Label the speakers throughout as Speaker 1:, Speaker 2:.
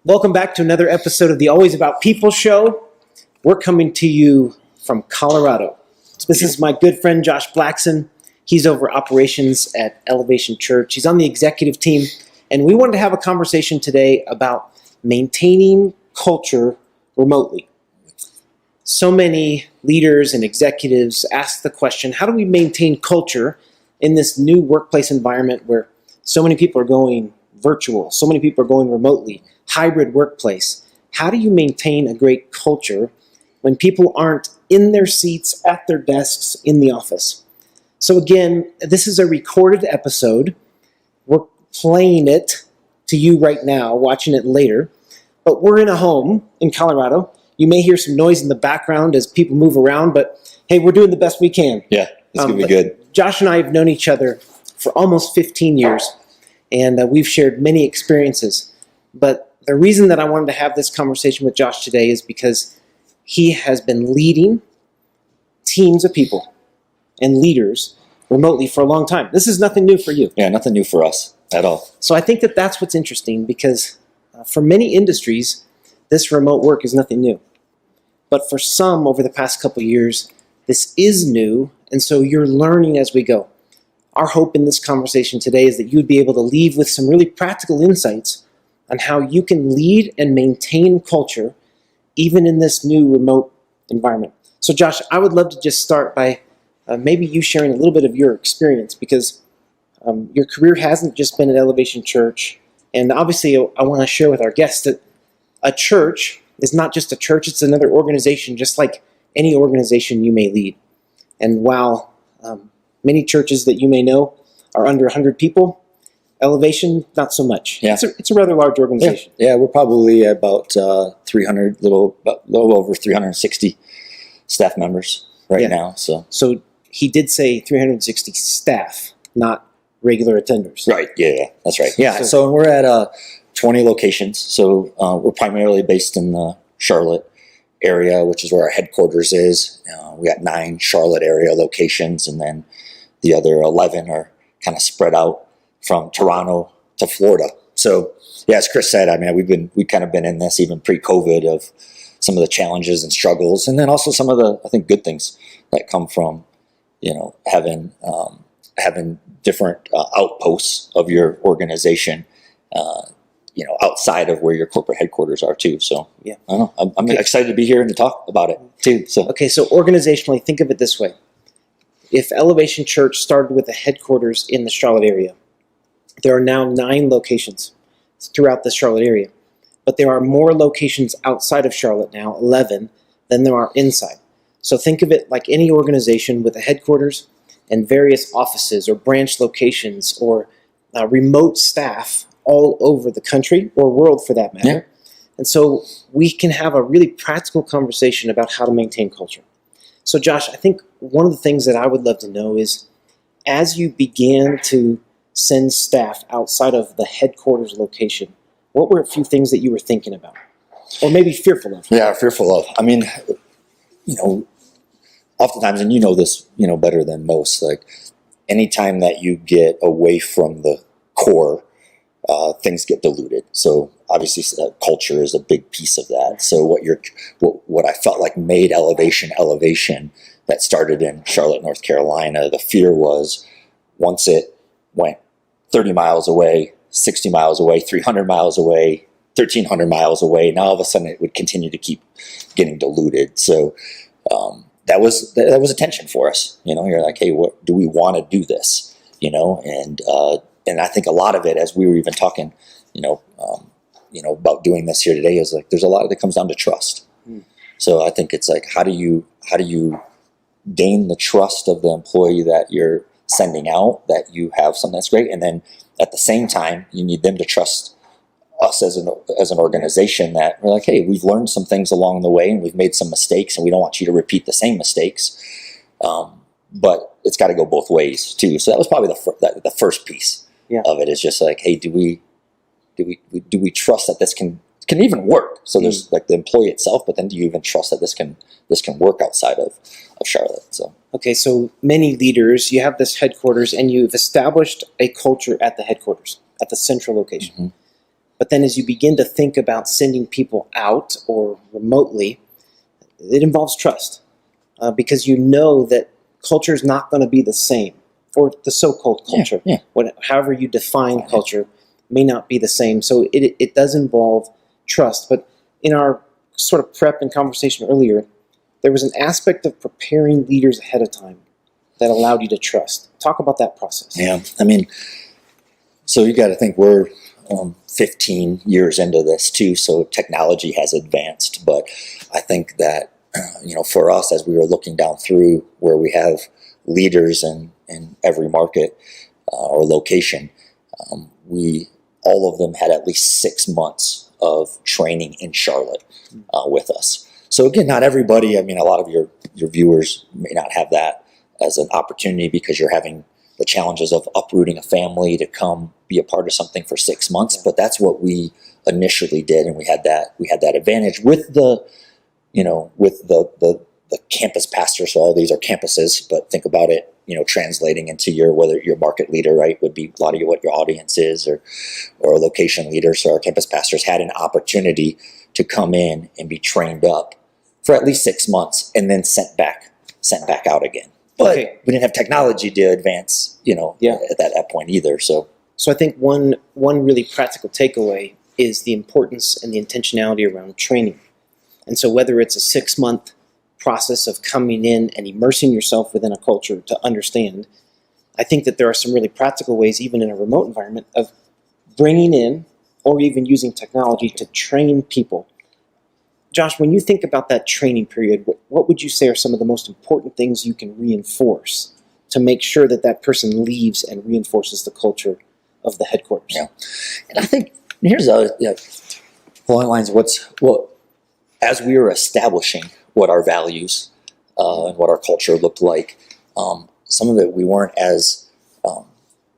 Speaker 1: Welcome back to another episode of the Always About People show. We're coming to you from Colorado. This is my good friend Josh Blackson. He's over operations at Elevation Church. He's on the executive team, and we wanted to have a conversation today about maintaining culture remotely. So many leaders and executives ask the question, how do we maintain culture in this new workplace environment where so many people are going virtual, so many people are going remotely, hybrid workplace? How do you maintain a great culture when people aren't in their seats at their desks in the office? So again, this is a recorded episode. We're playing it to you right now, watching it later, but we're in a home in Colorado. You may hear some noise in the background as people move around, but hey, we're doing the best we can.
Speaker 2: Yeah, it's going to be good.
Speaker 1: Josh and I have known each other for almost 15 years, and we've shared many experiences. But the reason that I wanted to have this conversation with Josh today is because he has been leading teams of people and leaders remotely for a long time. This is nothing new for you.
Speaker 2: Yeah, nothing new for us at all.
Speaker 1: So I think that that's what's interesting, because for many industries, this remote work is nothing new. But for some, over the past couple of years, this is new, and so you're learning as we go. Our hope in this conversation today is that you would be able to leave with some really practical insights on how you can lead and maintain culture even in this new remote environment. So Josh, I would love to just start by maybe you sharing a little bit of your experience, because your career hasn't just been at Elevation Church. And obviously I want to share with our guests that a church is not just a church, it's another organization, just like any organization you may lead. And while many churches that you may know are under 100 people, Elevation, not so much.
Speaker 2: Yeah.
Speaker 1: It's a rather large organization.
Speaker 2: Yeah, we're probably about 300, little over 360 staff members right now.
Speaker 1: So he did say 360 staff, not regular attenders.
Speaker 2: Right, yeah, that's right. Yeah, so we're at 20 locations. So we're primarily based in the Charlotte area, which is where our headquarters is. We got 9 Charlotte area locations, and then the other 11 are kind of spread out from Toronto to Florida. So yeah, as Chris said, I mean, we've kind of been in this even pre-COVID of some of the challenges and struggles, and then also some of the, I think, good things that come from, having different outposts of your organization, outside of where your corporate headquarters are too. So yeah, I don't know. I'm excited to be here and to talk about it too. So
Speaker 1: organizationally, think of it this way. If Elevation Church started with a headquarters in the Charlotte area, there are now 9 locations throughout the Charlotte area. But there are more locations outside of Charlotte now, 11, than there are inside. So think of it like any organization with a headquarters and various offices or branch locations or remote staff all over the country or world for that matter. Yeah. And so we can have a really practical conversation about how to maintain culture. So Josh, I think one of the things that I would love to know is, as you began to send staff outside of the headquarters location, what were a few things that you were thinking about? Or maybe fearful of?
Speaker 2: Yeah, fearful of. I mean, oftentimes, and this, better than most, like anytime that you get away from the core, things get diluted. So obviously culture is a big piece of that. So what I felt like made elevation that started in Charlotte, North Carolina, the fear was once it went 30 miles away, 60 miles away, 300 miles away, 1,300 miles away, now all of a sudden it would continue to keep getting diluted. So that was a tension for us. You're like, hey, what do we want to do this? And I think a lot of it, as we were even talking, about doing this here today, is like there's a lot that comes down to trust. So I think it's like, how do you gain the trust of the employee that you're sending out, that you have something that's great, and then at the same time you need them to trust us as an organization, that we're like, hey, we've learned some things along the way and we've made some mistakes and we don't want you to repeat the same mistakes, but it's got to go both ways too. So that was probably the first piece of it, is just like, hey, do we trust that this can even work? So there's like the employee itself, but then do you even trust that this can work outside of Charlotte? So
Speaker 1: okay, so many leaders, you have this headquarters and you've established a culture at the headquarters, at the central location. But then as you begin to think about sending people out or remotely, it involves trust, because you know that culture is not going to be the same, or the so-called culture.
Speaker 2: Yeah.
Speaker 1: However you define culture may not be the same. So it does involve trust. But in our sort of prep and conversation earlier, there was an aspect of preparing leaders ahead of time that allowed you to trust. Talk about that process.
Speaker 2: Yeah, I mean, so you got to think we're 15 years into this too, so technology has advanced. But I think that, for us, as we were looking down through where we have leaders in every market or location, all of them had at least 6 months of training in Charlotte with us. So again, not everybody, I mean, a lot of your viewers may not have that as an opportunity because you're having the challenges of uprooting a family to come be a part of something for 6 months. But that's what we initially did, and we had that advantage with the campus pastors. So all these are campuses, but think about it, translating into whether your market leader, right, would be a lot of what your audience is, or a location leader. So our campus pastors had an opportunity to come in and be trained up for at least 6 months and then sent back out again. But we didn't have technology to advance, at that point either. So
Speaker 1: I think one really practical takeaway is the importance and the intentionality around training. And so whether it's a 6-month process of coming in and immersing yourself within a culture to understand, I think that there are some really practical ways, even in a remote environment, of bringing in or even using technology to train people. Josh, when you think about that training period, what would you say are some of the most important things you can reinforce to make sure that person leaves and reinforces the culture of the headquarters?
Speaker 2: Yeah, and I think here's along the lines of as we were establishing what our values and what our culture looked like, some of it we weren't as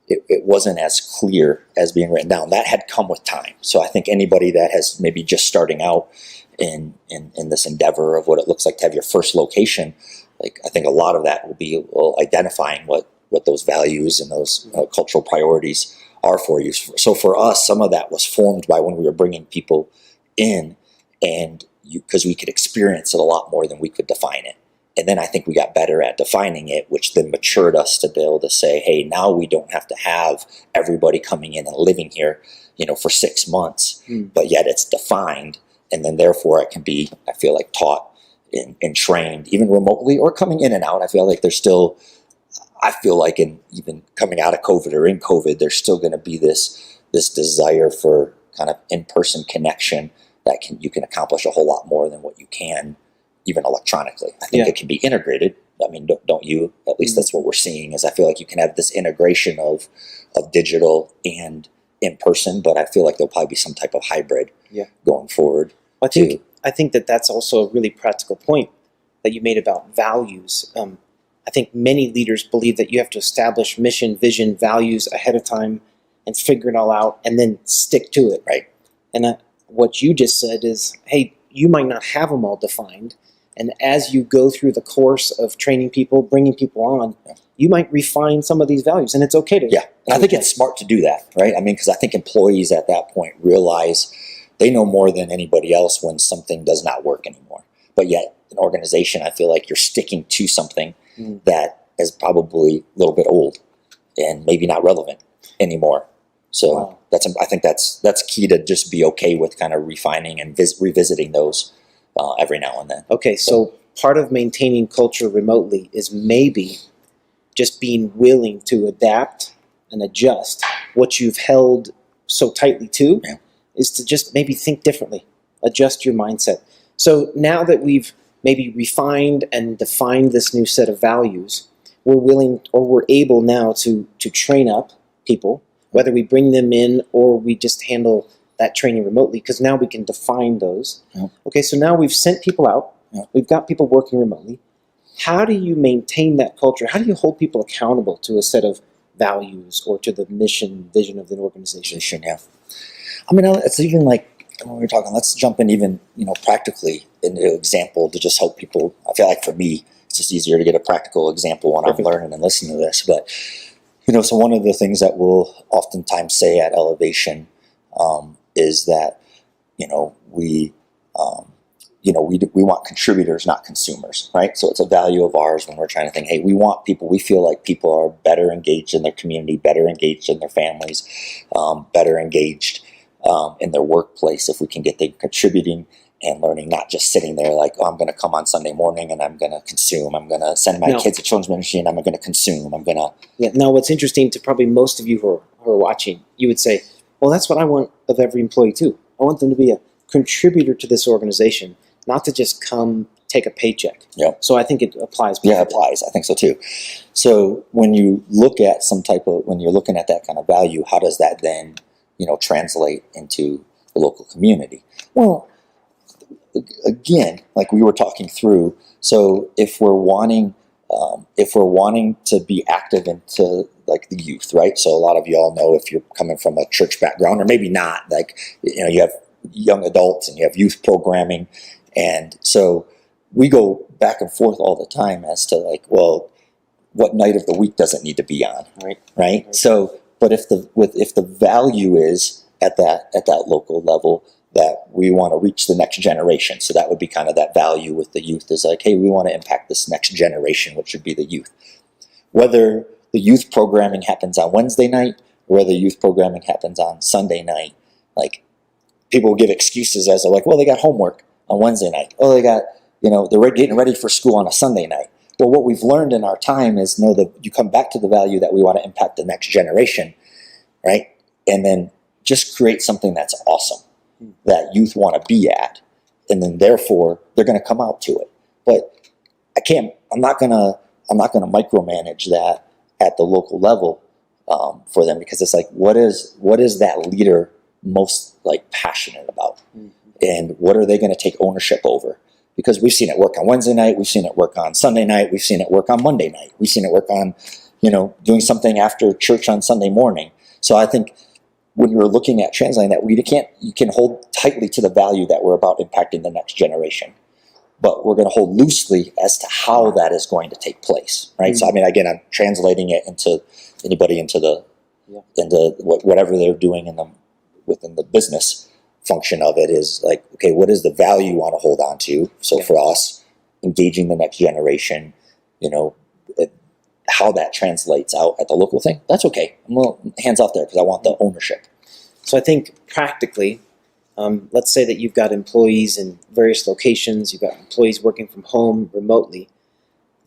Speaker 2: it wasn't as clear as being written down. That had come with time. So I think anybody that has maybe just starting out in this endeavor of what it looks like to have your first location, I think a lot of that will be identifying what those values and those cultural priorities are for you. So for us, some of that was formed by when we were bringing people in, and because we could experience it a lot more than we could define it. And then I think we got better at defining it, which then matured us to be able to say, hey, now we don't have to have everybody coming in and living here, for 6 months, but yet it's defined. And then therefore it can be, I feel like, taught and trained even remotely or coming in and out. I feel like even coming out of COVID or in COVID, there's still going to be this desire for kind of in-person connection that you can accomplish a whole lot more than what you can even electronically. I think it can be integrated. I mean, don't you? At least that's what we're seeing, is I feel like you can have this integration of digital and in person, but I feel like there'll probably be some type of hybrid going forward.
Speaker 1: I think that's also a really practical point that you made about values. I think many leaders believe that you have to establish mission, vision, values ahead of time and figure it all out and then stick to it.
Speaker 2: Right.
Speaker 1: And what you just said is, hey, you might not have them all defined. And as you go through the course of training people, bringing people on, you might refine some of these values. And it's okay to.
Speaker 2: Yeah. And I think it's smart to do that, right? I mean, because I think employees at that point realize they know more than anybody else when something does not work anymore. But yet, an organization, I feel like you're sticking to something that is probably a little bit old and maybe not relevant anymore. So I think that's key, to just be okay with kind of refining and revisiting those every now and then.
Speaker 1: Okay, so part of maintaining culture remotely is maybe just being willing to adapt and adjust what you've held so tightly to, is to just maybe think differently, adjust your mindset. So now that we've maybe refined and defined this new set of values, we're willing, or we're able now to train up people, whether we bring them in or we just handle that training remotely, because now we can define those. Okay, so now we've sent people out. We've got people working remotely. How do you maintain that culture? How do you hold people accountable to a set of values or to the mission, vision of the organization?
Speaker 2: I mean, it's even like when we're talking, let's jump in even, practically into an example to just help people. I feel like for me, it's just easier to get a practical example when I'm learning and listening to this. But, so one of the things that we'll oftentimes say at Elevation is that, we want contributors, not consumers, right? So it's a value of ours when we're trying to think, hey, we feel like people are better engaged in their community, better engaged in their families, better engaged in their workplace if we can get them contributing and learning, not just sitting there like, oh, I'm going to come on Sunday morning and I'm going to consume. I'm going to send my kids to children's ministry and I'm going to consume. I'm going to...
Speaker 1: Yeah. Now, what's interesting to probably most of you who are watching, you would say, well, that's what I want of every employee too. I want them to be a contributor to this organization, not to just come take a paycheck.
Speaker 2: Yeah.
Speaker 1: So I think it applies.
Speaker 2: Yeah, it applies. I think so too. So when you look at when you're looking at that kind of value, how does that then, translate into the local community? Well, again, like we were talking through, so if we're wanting to be active into like the youth, right? So a lot of y'all know, if you're coming from a church background, or maybe not, like, you have young adults and you have youth programming. And so we go back and forth all the time as to like, well, what night of the week does it need to be on? Right. So, but if the value is at that local level, that we want to reach the next generation. So that would be kind of that value with the youth, is like, hey, we want to impact this next generation, which would be the youth. Whether the youth programming happens on Wednesday night or whether youth programming happens on Sunday night, like, people will give excuses as to like, well, they got homework on Wednesday night. Oh, they got, they're getting ready for school on a Sunday night. Well, what we've learned in our time is that you come back to the value that we want to impact the next generation, right? And then just create something that's awesome, that youth want to be at, and then therefore they're going to come out to it. But I'm not going to micromanage that at the local level for them, because it's like, what is that leader most like passionate about, and what are they going to take ownership over? Because we've seen it work on Wednesday night, we've seen it work on Sunday night, we've seen it work on Monday night, we've seen it work on, doing something after church on Sunday morning. So I think when you're looking at translating that, you can hold tightly to the value that we're about impacting the next generation, but we're going to hold loosely as to how that is going to take place, right? So I mean, again, I'm translating it into whatever they're doing within the business function of it, is like, okay, what is the value you want to hold on to? So for us, engaging the next generation, how that translates out at the local thing, that's okay. I'm a little hands off there because I want the ownership.
Speaker 1: So I think practically, let's say that you've got employees in various locations, you've got employees working from home remotely,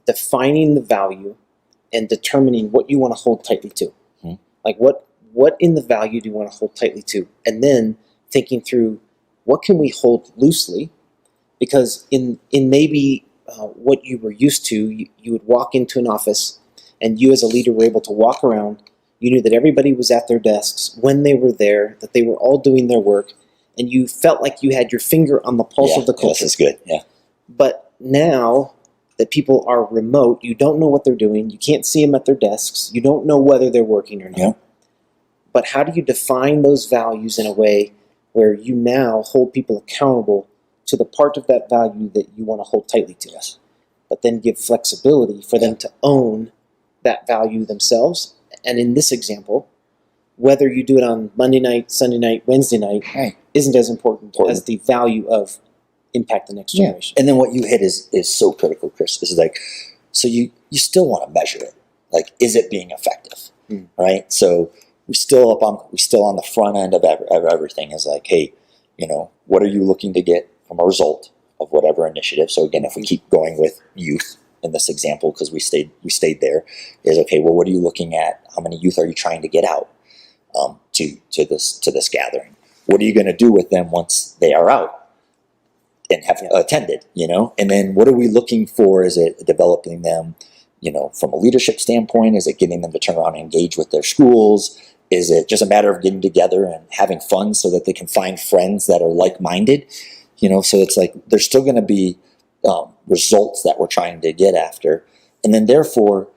Speaker 1: defining the value and determining what you want to hold tightly to. Like what in the value do you want to hold tightly to? And then thinking through, what can we hold loosely? Because in maybe what you were used to, you would walk into an office and you as a leader were able to walk around. You knew that everybody was at their desks when they were there, that they were all doing their work, and you felt like you had your finger on the pulse of the culture.
Speaker 2: This is good, yeah.
Speaker 1: But now that people are remote, you don't know what they're doing, you can't see them at their desks, you don't know whether they're working or not.
Speaker 2: Yeah.
Speaker 1: But how do you define those values in a way where you now hold people accountable to the part of that value that you want to hold tightly to?
Speaker 2: Yes.
Speaker 1: But then give flexibility for them to own that value themselves. And in this example, whether you do it on Monday night, Sunday night, Wednesday night, isn't as important as the value of impact the next generation.
Speaker 2: And then what you hit is so critical, Chris. This is like, so you still want to measure it. Like, is it being effective? Right? So we're still on the front end of everything, is like, hey, what are you looking to get from a result of whatever initiative? So again, if we keep going with youth in this example, because we stayed there, is okay, well, what are you looking at? How many youth are you trying to get out to this gathering? What are you going to do with them once they are out and have attended? And then what are we looking for? Is it developing them, from a leadership standpoint? Is it getting them to turn around and engage with their schools? Is it just a matter of getting together and having fun so that they can find friends that are like-minded? So it's like, there's still going to be results that we're trying to get after. And then therefore,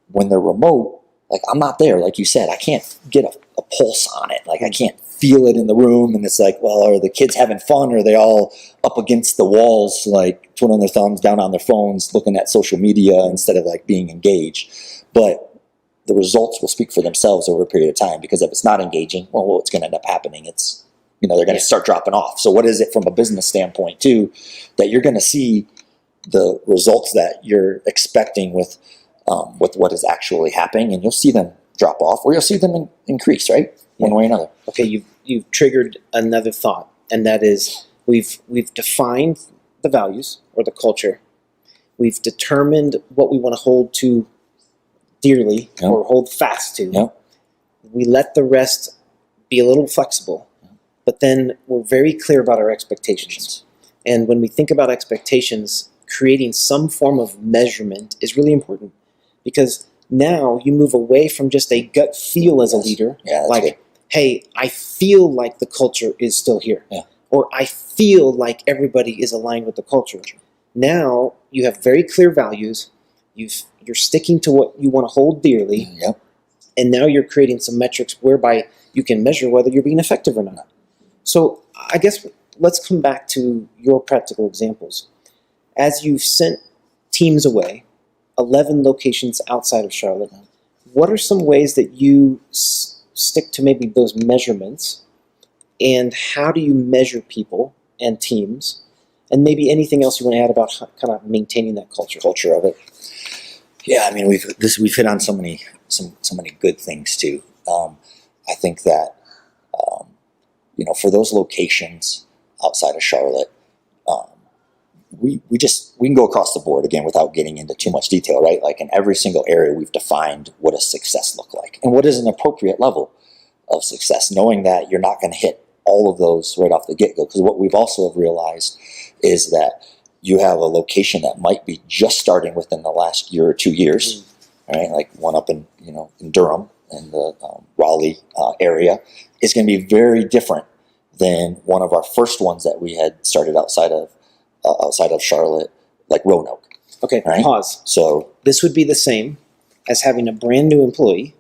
Speaker 2: when they're remote, like, I'm not there. Like you said, I can't get a pulse on it. Like, I can't feel it in the room. And it's like, well, are the kids having fun? Or are they all up against the walls, like twiddling their thumbs, down on their phones, looking at social media instead of like being engaged? But the results will speak for themselves over a period of time, because if it's not engaging, well, what's going to end up happening? It's they're going to start dropping off. So what is it from a business standpoint too, that you're going to see the results that you're expecting with what is actually happening, and you'll see them drop off, or you'll see them increase, right? One way or another.
Speaker 1: Okay, you've triggered another thought, and that is we've defined the values or the culture. We've determined what we want to hold to dearly or hold fast to.
Speaker 2: Yep.
Speaker 1: We let the rest be a little flexible, but then we're very clear about our expectations. And when we think about expectations, creating some form of measurement is really important, because now you move away from just a gut feel as a leader.
Speaker 2: Yeah,
Speaker 1: like,
Speaker 2: good.
Speaker 1: Hey, I feel like the culture is still here.
Speaker 2: Yeah.
Speaker 1: Or I feel like everybody is aligned with the culture. Now you have very clear values. You're sticking to what you want to hold dearly.
Speaker 2: Yep.
Speaker 1: And now you're creating some metrics whereby you can measure whether you're being effective or not. So I guess let's come back to your practical examples. As you've sent teams away, 11 locations outside of Charlotte, what are some ways that you stick to maybe those measurements? And how do you measure people and teams? And maybe anything else you want to add about kind of maintaining that culture
Speaker 2: of it. Yeah, I mean, we've hit on so many good things too. I think that for those locations outside of Charlotte, we can go across the board again without getting into too much detail, right? Like in every single area, we've defined what a success look like and what is an appropriate level of success, knowing that you're not going to hit all of those right off the get-go. Because what we've also have realized is that you have a location that might be just starting within the last year or 2 years, right? Like one up in Durham in the Raleigh area is going to be very different than one of our first ones that we had started outside of Charlotte, like Roanoke.
Speaker 1: Okay,
Speaker 2: right?
Speaker 1: Pause.
Speaker 2: So
Speaker 1: this would be the same as having a brand new employee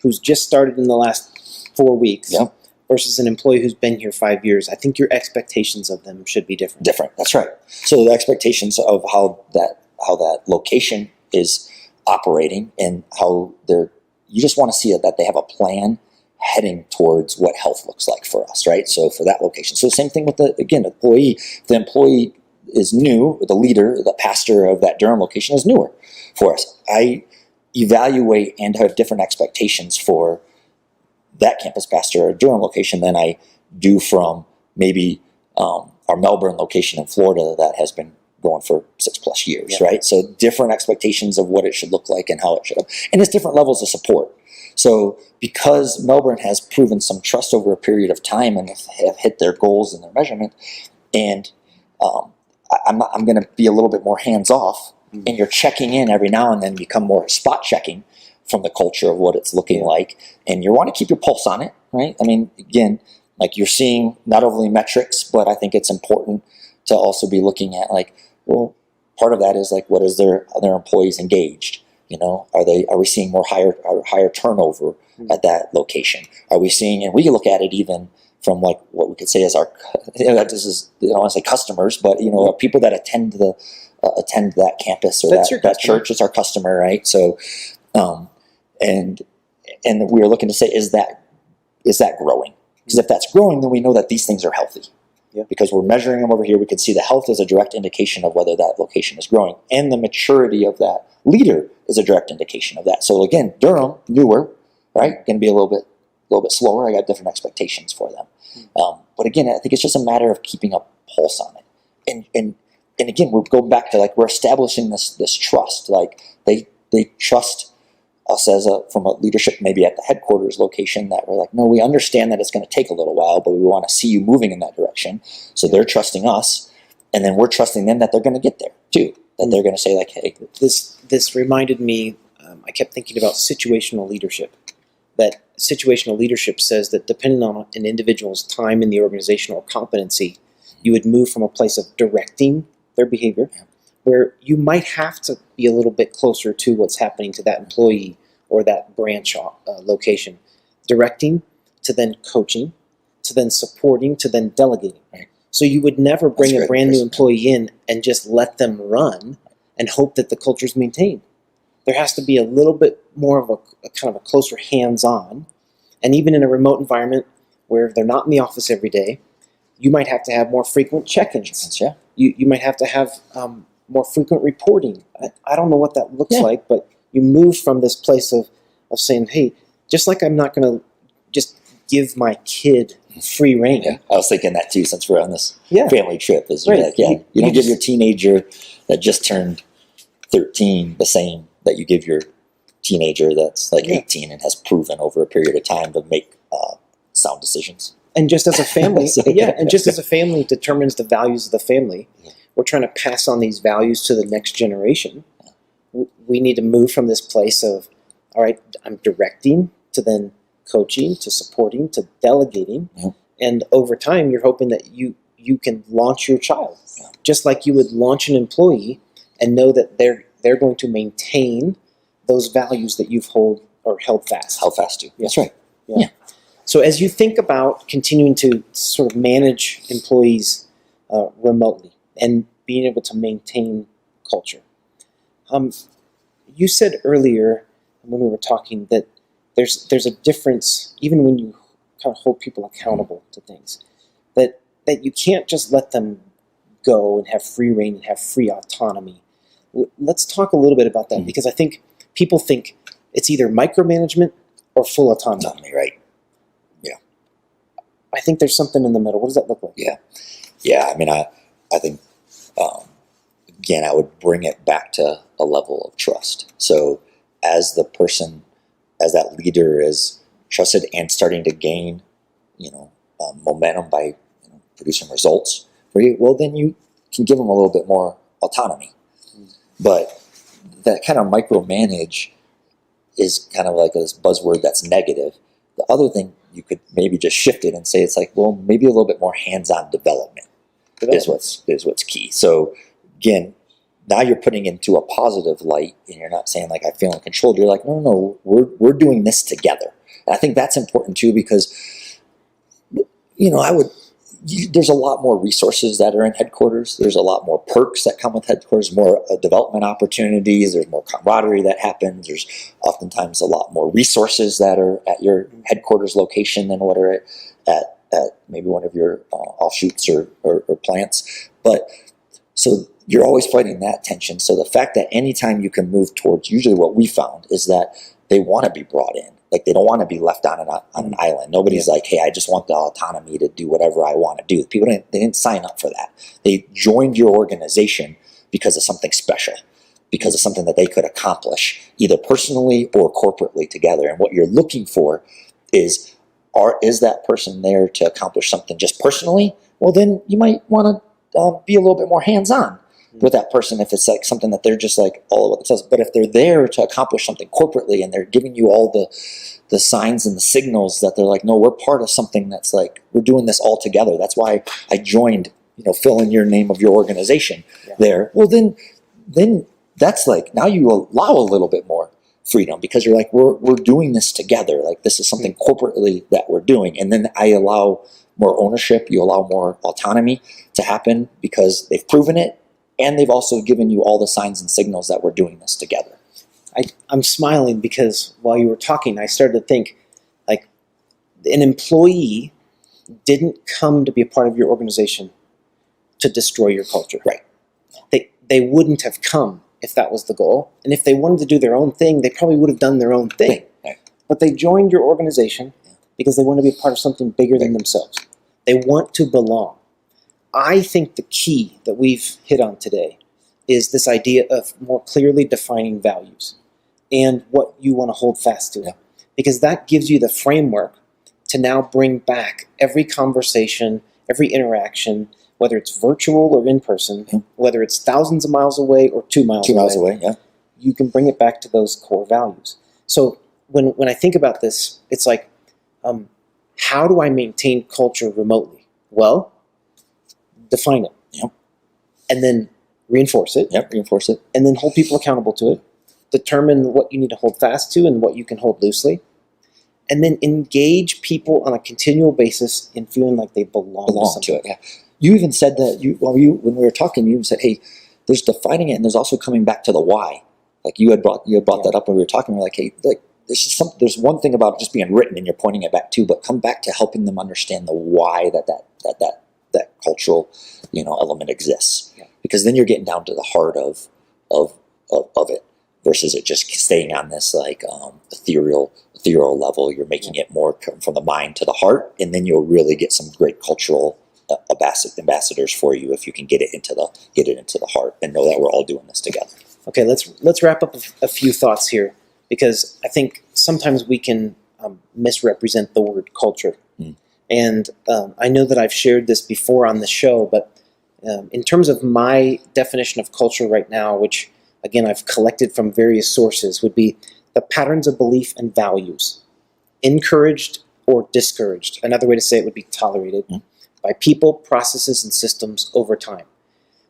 Speaker 1: who's just started in the last 4 weeks.
Speaker 2: Yep.
Speaker 1: Versus an employee who's been here 5 years. I think your expectations of them should be different.
Speaker 2: That's right. So the expectations of how that location is operating and how you just want to see that they have a plan heading towards what health looks like for us, right? So for that location. So the same thing with the employee. If the employee is new, the leader, the pastor of that Durham location is newer for us. I evaluate and have different expectations for that campus pastor or Durham location than I do from maybe our Melbourne location in Florida that has been going for 6+ years, right? So different expectations of what it should look like and how it should look. And it's different levels of support. So because Melbourne has proven some trust over a period of time and have hit their goals and their measurement, and I'm going to be a little bit more hands-off, and you're checking in every now and then, become more spot checking from the culture of what it's looking like, and you want to keep your pulse on it, right? I mean, again, like you're seeing not only metrics, but I think it's important to also be looking at like, well, part of that is like, what is their employees engaged? Are we seeing higher turnover at that location? Are we seeing, and we look at it even from like what we could say as our, this is, I don't want to say customers, but people that attend that campus or that church. It's our customer, right? So, and we are looking to say, is that growing? Because if that's growing, then we know that these things are healthy. Yeah. Because we're measuring them over here, we can see the health is a direct indication of whether that location is growing, and the maturity of that leader is a direct indication of that. So again, Durham, newer, right? Going to be a little bit slower. I got different expectations for them, but again, I think it's just a matter of keeping a pulse on it, and again, we're going back to like we're establishing this trust. Like they trust us from a leadership, maybe at the headquarters location, that we're like, no, we understand that it's going to take a little while, but we want to see you moving in that direction. So they're trusting us, and then we're trusting them that they're going to get there too. That they're going to say like, hey,
Speaker 1: this reminded me. I kept thinking about situational leadership. That situational leadership says that depending on an individual's time in the organization or competency, you would move from a place of directing their behavior, where you might have to be a little bit closer to what's happening to that employee or that branch location. Directing, to then coaching, to then supporting, to then delegating. Right. So you would never bring a brand new employee in and just let them run and hope that the culture is maintained. There has to be a little bit more of a kind of a closer hands-on. And even in a remote environment where they're not in the office every day, You might have to have more frequent check-ins.
Speaker 2: Yeah.
Speaker 1: You might have to have more frequent reporting. I don't know what that looks
Speaker 2: Yeah.
Speaker 1: like, but you move from this place of saying, hey, just like I'm not going to just give my kid free reign.
Speaker 2: Yeah, I was thinking that too, since we're on this
Speaker 1: Yeah.
Speaker 2: family trip. Is
Speaker 1: Right.
Speaker 2: you're like, yeah,
Speaker 1: You
Speaker 2: you don't give
Speaker 1: just-
Speaker 2: your teenager that just turned 13 the same that you give your teenager that's like
Speaker 1: Yeah.
Speaker 2: 18 and has proven over a period of time to make sound decisions.
Speaker 1: And just as a family,
Speaker 2: So-
Speaker 1: and just as a family determines the values of the family,
Speaker 2: Yeah.
Speaker 1: we're trying to pass on these values to the next generation. We need to move from this place of, all right, I'm directing, to then coaching, to supporting, to delegating.
Speaker 2: Yeah.
Speaker 1: And over time, you're hoping that you can launch your child,
Speaker 2: Yeah.
Speaker 1: just like you would launch an employee and know that they're going to maintain those values that you've held fast.
Speaker 2: How fast do?
Speaker 1: Yeah.
Speaker 2: That's right.
Speaker 1: So as you think about continuing to sort of manage employees remotely and being able to maintain culture, you said earlier when we were talking that there's a difference, even when you kind of hold people accountable to things, that you can't just let them go and have free reign and have free autonomy. Let's talk a little bit about that, because I think people think it's either micromanagement or full autonomy.
Speaker 2: Autonomy, right?
Speaker 1: I think there's something in the middle. What does that look like?
Speaker 2: Yeah. I mean, I think again, I would bring it back to a level of trust. So as the person, as that leader is trusted and starting to gain, momentum by producing results for you, well, then you can give them a little bit more autonomy. But that kind of micromanage is kind of like this buzzword that's negative. The other thing, you could maybe just shift it and say it's like, well, maybe a little bit more hands-on development is what's key. So again, now you're putting into a positive light, and you're not saying like I feel in control. You're like, no, we're doing this together. And I think that's important too, because there's a lot more resources that are in headquarters. There's a lot more perks that come with headquarters, more development opportunities. There's more camaraderie that happens. There's oftentimes a lot more resources that are at your headquarters location than what are at maybe one of your offshoots or plants. But so you're always fighting that tension. So the fact that anytime you can move towards, usually what we found is that they want to be brought in. Like, they don't want to be left on an island. Nobody's like, hey, I just want the autonomy to do whatever I want to do. People didn't sign up for that. They joined your organization because of something special, because of something that they could accomplish either personally or corporately together. And what you're looking for is that person there to accomplish something just personally? Well, then you might want to be a little bit more hands-on with that person if it's like something that they're just like all about themselves. But if they're there to accomplish something corporately and they're giving you all the signs and the signals that they're like, no, we're part of something that's like, we're doing this all together. That's why I joined, fill in your name of your organization there. Well, then that's like, now you allow a little bit more freedom, because you're like, we're doing this together. Like, this is something corporately that we're doing. And then I allow more ownership. You allow more autonomy to happen because they've proven it. And they've also given you all the signs and signals that we're doing this together.
Speaker 1: I'm smiling because while you were talking, I started to think, like, an employee didn't come to be a part of your organization to destroy your culture.
Speaker 2: Right.
Speaker 1: They wouldn't have come if that was the goal. And if they wanted to do their own thing, they probably would have done their own thing.
Speaker 2: Right.
Speaker 1: But they joined your organization because they want to be a part of something bigger than themselves. They want to belong. I think the key that we've hit on today is this idea of more clearly defining values and what you want to hold fast to.
Speaker 2: Yeah.
Speaker 1: Because that gives you the framework to now bring back every conversation, every interaction, whether it's virtual or in person, whether it's thousands of miles away or 2 miles away.
Speaker 2: 2 miles away, yeah.
Speaker 1: You can bring it back to those core values. So when I think about this, it's like, how do I maintain culture remotely? Well, define it.
Speaker 2: Yep.
Speaker 1: And then reinforce it.
Speaker 2: Yep, reinforce it.
Speaker 1: And then hold people accountable to it. Determine what you need to hold fast to and what you can hold loosely. And then engage people on a continual basis in feeling like they belong
Speaker 2: to it. Yeah. You even said that when we were talking, you said, hey, there's defining it and there's also coming back to the why. Like, you had brought that up when we were talking. We're like, hey, like, there's one thing about just being written and you're pointing it back to, but come back to helping them understand the why that that cultural, element exists.
Speaker 1: Yeah.
Speaker 2: Because then you're getting down to the heart of it, versus it just staying on this like ethereal level. You're making it more come from the mind to the heart, and then you'll really get some great cultural ambassadors for you if you can get it into the heart and know that we're all doing this together.
Speaker 1: Okay, let's wrap up a few thoughts here, because I think sometimes we can misrepresent the word culture. And I know that I've shared this before on the show, but in terms of my definition of culture right now, which again I've collected from various sources, would be the patterns of belief and values, encouraged or discouraged. Another way to say it would be tolerated by people, processes, and systems over time.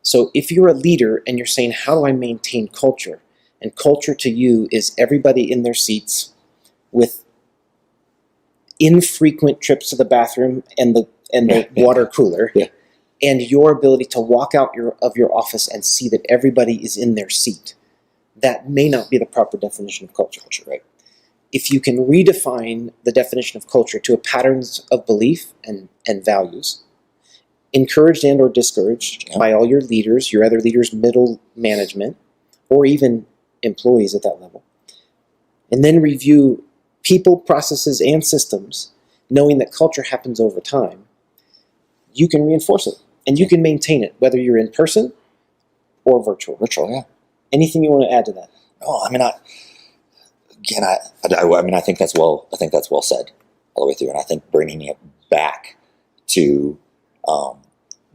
Speaker 1: So if you're a leader and you're saying, how do I maintain culture? And culture to you is everybody in their seats with infrequent trips to the bathroom and the water cooler, and your ability to walk out of your office and see that everybody is in their seat. That may not be the proper definition of culture, right? If you can redefine the definition of culture to a patterns of belief and values, encouraged and or discouraged by all your leaders, your other leaders, middle management, or even employees at that level, and then review people, processes, and systems, knowing that culture happens over time, you can reinforce it and you can maintain it, whether you're in person or virtual. Anything you want to add to that?
Speaker 2: Oh, I mean, I think that's well said all the way through, and I think bringing it back to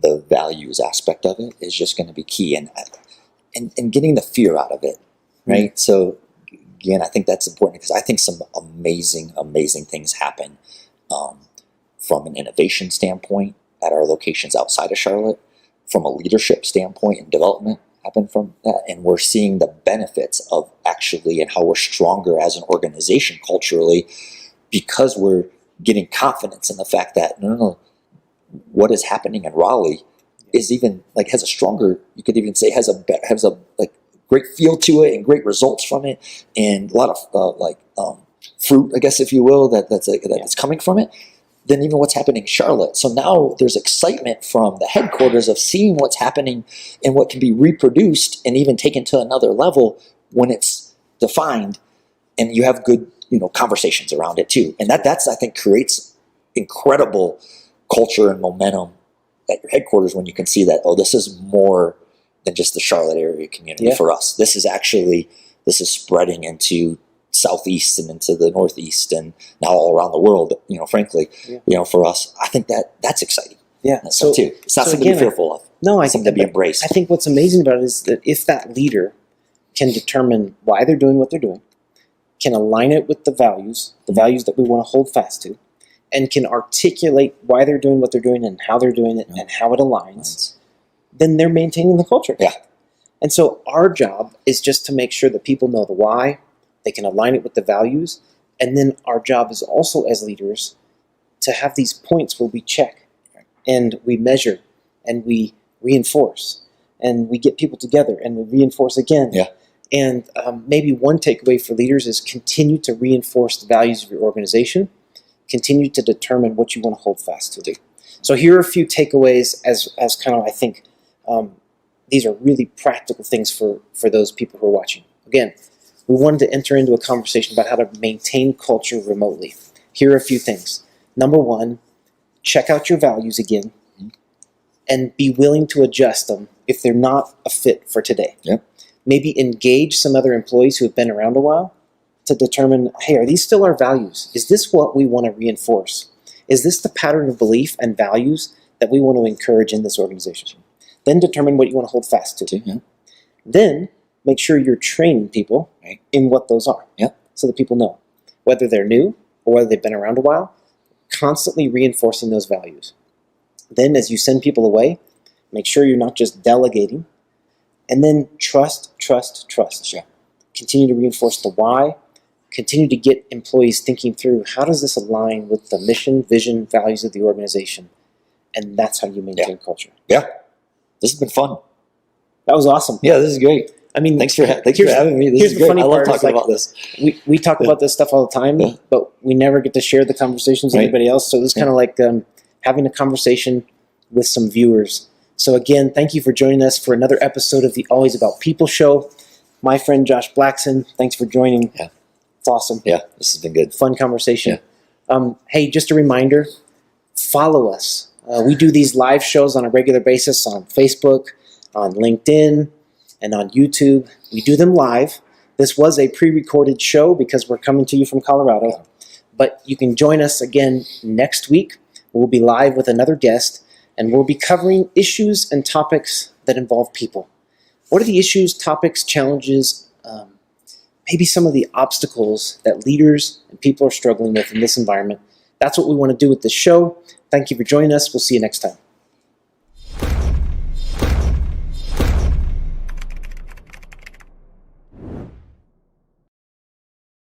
Speaker 2: the values aspect of it is just going to be key, and getting the fear out of it, right? So again, I think that's important, because I think some amazing things happen from an innovation standpoint at our locations outside of Charlotte, from a leadership standpoint and development happen from that, and we're seeing the benefits of actually and how we're stronger as an organization culturally, because we're getting confidence in the fact that no, what is happening in Raleigh is even like has a stronger, you could even say has a like great feel to it and great results from it, and a lot of fruit, I guess, if you will, that's coming from it, than even what's happening in Charlotte. So now there's excitement from the headquarters of seeing what's happening and what can be reproduced and even taken to another level when it's defined, and you have good, conversations around it too. And that's, I think, creates incredible culture and momentum at your headquarters when you can see that, this is more than just the Charlotte area community for us. This is spreading into Southeast and into the Northeast and now all around the world, frankly, for us, I think that's exciting.
Speaker 1: Yeah.
Speaker 2: So too. It's not something to be fearful of.
Speaker 1: No, I
Speaker 2: think
Speaker 1: think
Speaker 2: to be embraced.
Speaker 1: I think what's amazing about it is that if that leader can determine why they're doing what they're doing, can align it with the values that we want to hold fast to, and can articulate why they're doing what they're doing and how they're doing it and how it aligns, then they're maintaining the culture.
Speaker 2: Yeah.
Speaker 1: And so our job is just to make sure that people know the why, they can align it with the values, and then our job is also as leaders to have these points where we check and we measure and we reinforce and we get people together and we reinforce again.
Speaker 2: Yeah.
Speaker 1: And maybe one takeaway for leaders is continue to reinforce the values of your organization, continue to determine what you want to hold fast to. So here are a few takeaways as kind of, I think, these are really practical things for those people who are watching. Again, we wanted to enter into a conversation about how to maintain culture remotely. Here are a few things. Number one, check out your values again and be willing to adjust them if they're not a fit for today.
Speaker 2: Yep.
Speaker 1: Maybe engage some other employees who have been around a while to determine, hey, are these still our values? Is this what we want to reinforce? Is this the pattern of belief and values that we want to encourage in this organization? Then determine what you want to hold fast to.
Speaker 2: Yeah.
Speaker 1: Then make sure you're training people in what those are, so that people know, whether they're new or whether they've been around a while, constantly reinforcing those values. Then as you send people away, make sure you're not just delegating, and then trust.
Speaker 2: Yeah.
Speaker 1: Continue to reinforce the why, continue to get employees thinking through, how does this align with the mission, vision, values of the organization? And that's how you maintain culture.
Speaker 2: Yeah. This has been fun.
Speaker 1: That was awesome.
Speaker 2: Yeah, this is great.
Speaker 1: I mean,
Speaker 2: thanks for having me. This is great. I love talking about this.
Speaker 1: We talk about this stuff all the time, but we never get to share the conversations with anybody else. So it was kind of like having a conversation with some viewers. So again, thank you for joining us for another episode of the Always About People show. My friend Josh Blackson, thanks for joining.
Speaker 2: Yeah.
Speaker 1: It's awesome.
Speaker 2: Yeah, this has been good.
Speaker 1: Fun conversation. Hey, just a reminder, follow us. We do these live shows on a regular basis on Facebook, on LinkedIn, and on YouTube. We do them live. This was a pre-recorded show because we're coming to you from Colorado. But you can join us again next week. We'll be live with another guest, and we'll be covering issues and topics that involve people. What are the issues, topics, challenges, maybe some of the obstacles that leaders and people are struggling with in this environment? That's what we want to do with this show. Thank you for joining us. We'll see you next time.